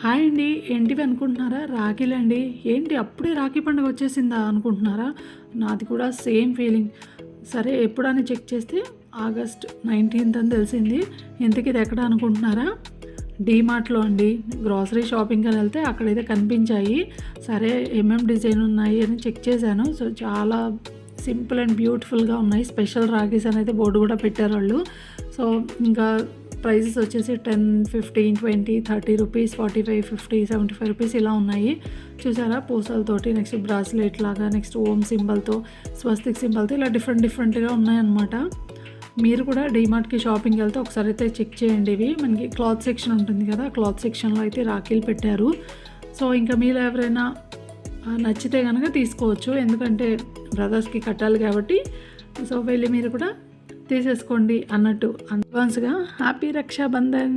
Hi అండి. ఏంటివి అనుకుంటున్నారా? రాఖీలండి. ఏంటి అప్పుడే రాఖీ పండుగ వచ్చేసిందా అనుకుంటున్నారా? నాది కూడా సేమ్ ఫీలింగ్. సరే ఎప్పుడని చెక్ చేస్తే ఆగస్ట్ 19th అని తెలిసింది. ఇంతకీ ఇది ఎక్కడ అనుకుంటున్నారా? డీమార్ట్‌లో అండి. గ్రోసరీ షాపింగ్ అని వెళ్తే అక్కడైతే కనిపించాయి. సరే ఏమేం డిజైన్ ఉన్నాయి అని చెక్ చేశాను. సో చాలా సింపుల్ అండ్ బ్యూటిఫుల్‌గా ఉన్నాయి. స్పెషల్ రాఖీస్ అనేది బోర్డు కూడా పెట్టారు వాళ్ళు. సో ఇంకా ప్రైజెస్ వచ్చేసి 10, 15, 20, 30 రూపీస్, 45, 50, 75 రూపీస్ ఇలా ఉన్నాయి. చూసారా పూసలతోటి, నెక్స్ట్ బ్రాస్లెట్ లాగా, నెక్స్ట్ ఓం సింబల్తో, స్వస్తిక్ సింబల్తో ఇలా డిఫరెంట్గా ఉన్నాయన్నమాట. మీరు కూడా డీమార్ట్కి షాపింగ్కి వెళ్తే ఒకసారి అయితే చెక్ చేయండి. ఇవి మనకి క్లాత్ సెక్షన్ ఉంటుంది కదా, క్లాత్ సెక్షన్లో అయితే రాఖీలు పెట్టారు. సో ఇంకా మీరు ఎవరైనా నచ్చితే కనుక తీసుకోవచ్చు, ఎందుకంటే బ్రదర్స్కి కట్టాలి కాబట్టి. సో వెళ్ళి మీరు కూడా తీసేసుకోండి అన్నట్టు. అడ్వాన్స్గా హ్యాపీ రక్షాబంధన్.